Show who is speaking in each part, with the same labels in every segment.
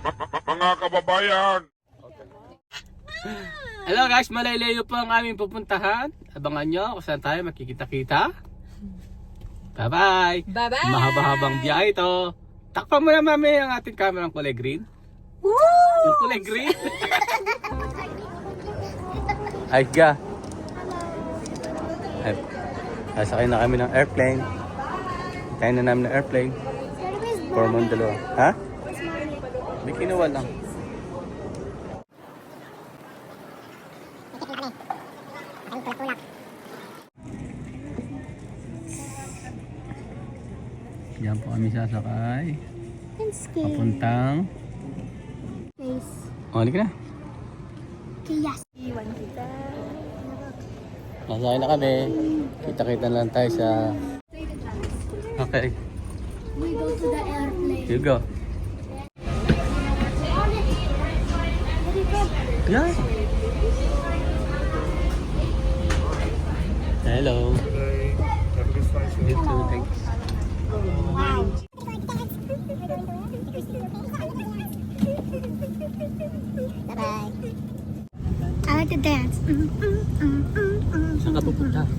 Speaker 1: Mga kababayan!
Speaker 2: Hello guys, malaylayo po ang aming pupuntahan. Abangan nyo kung saan tayo makikita-kita. Bye-bye!
Speaker 3: Bye-bye!
Speaker 2: Mahaba-habang biyahe ito. Takpan mo na mami ang ating camera ng kulay green.
Speaker 3: Woo!
Speaker 2: Yung kulay green. Ay ka. Ay, sasakay na kami ng airplane. Tayo na namin ng airplane. For Mondalo. Ha? May kinuha lang. Diyan po kami sasakay. Papuntang. Oh, halika na.
Speaker 3: Iwan kita.
Speaker 2: Nasakay na kami. Kita-kita lang tayo sa... Okay.
Speaker 4: We go to the airplane.
Speaker 2: You go. Yeah. Hello. You too, thanks.
Speaker 4: Bye-bye. I like to dance.
Speaker 2: Saan ka pupunta?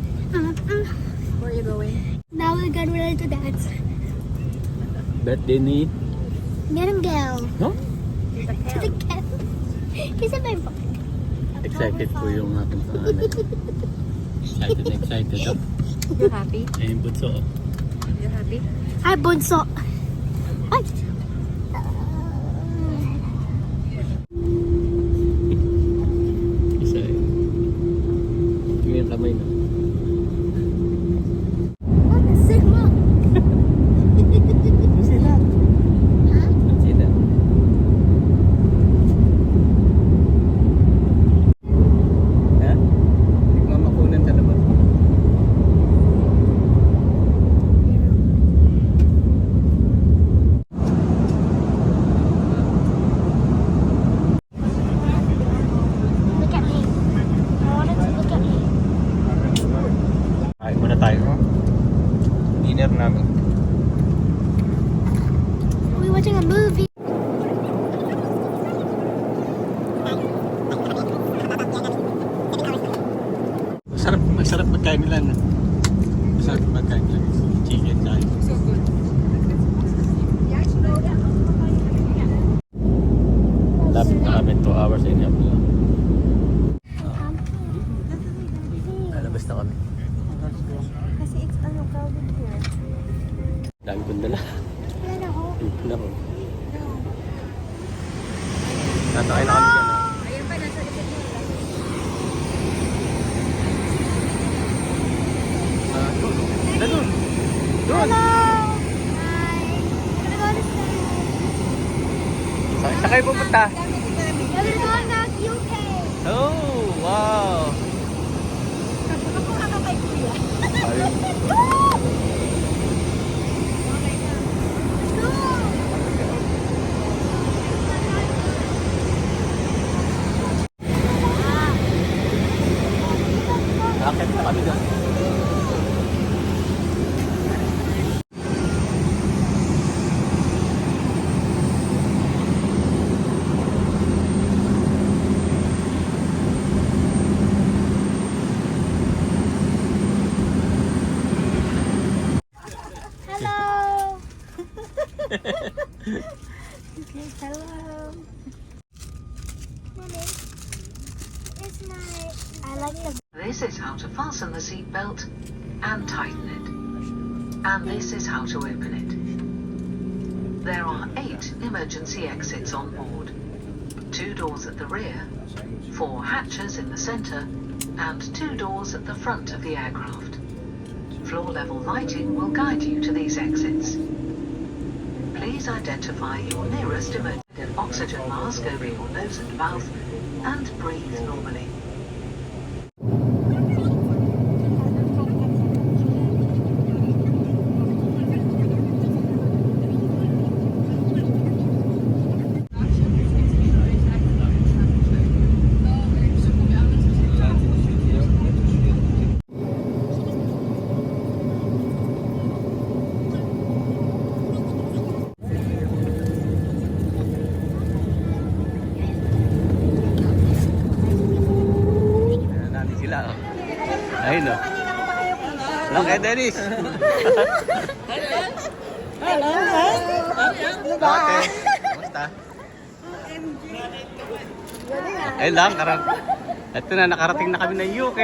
Speaker 3: Where are you going?
Speaker 4: Now we're getting ready to dance.
Speaker 2: Birthday ni...
Speaker 4: Meron girl.
Speaker 2: No?
Speaker 4: To the girl. Kasi may
Speaker 2: Excited po yung aking pangalan. Excited na excited. Oh.
Speaker 3: You're happy?
Speaker 2: Ayun bunso. Oh.
Speaker 3: You're happy?
Speaker 4: Ay, bunso. Ay.
Speaker 2: Isa eh. Tingnan yung kamay na.
Speaker 4: Oh, nasig mo.
Speaker 2: Sila. Sila. Ha? Nagmamakunan ka na ba?
Speaker 4: Look at me. I wanted to look at me.
Speaker 2: Kain muna tayo. Dinner namin.
Speaker 4: Are we watching a movie?
Speaker 2: Masarap magkain nila. No? Masarap magkain nila. Chicken tayo.
Speaker 3: So good.
Speaker 2: Lapit na kami 2 hours in Apple. Lalabas na kami.
Speaker 3: Kasi it's crowded here.
Speaker 2: Dami kong dala.
Speaker 4: Wala ako.
Speaker 2: Ito na ako. Tatakay na kami dyan.
Speaker 3: Ayun pa, nasa likod mo.
Speaker 2: Doon! Doon!
Speaker 4: Hello. Hi. We're gonna go to
Speaker 2: Saan kayo pupunta?
Speaker 4: We're going back UK.
Speaker 2: Oh! Wow!
Speaker 3: Ako ka kay Kuya.
Speaker 2: Ayun.
Speaker 4: Go.
Speaker 2: Akit na kami doon.
Speaker 4: Hello. Hello. Mommy, it's my. I like the.
Speaker 5: This is how to fasten the seat belt and tighten it. And this is how to open it. There are 8 emergency exits on board. 2 doors at the rear, 4 hatches in the center, and 2 doors at the front of the aircraft. Floor level lighting will guide you to these exits. Please identify your nearest emergency oxygen mask over your nose and mouth and breathe normally.
Speaker 2: Lang kay Dennis.
Speaker 3: Hello,
Speaker 2: Okay. Kumusta? Ayun lang, ito na, nakarating na kami ng UK.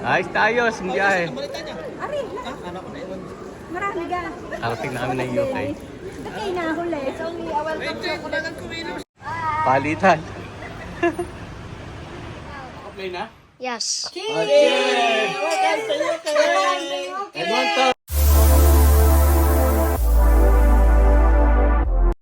Speaker 2: Ayos tayo, sumbiyahe.
Speaker 3: Ari, marami ka.
Speaker 2: Nakarating na kami ng UK.
Speaker 3: Bakay na huli. So, welcome to
Speaker 2: Palitan. Okay na?
Speaker 4: Yes.
Speaker 2: Okay. Edmonton.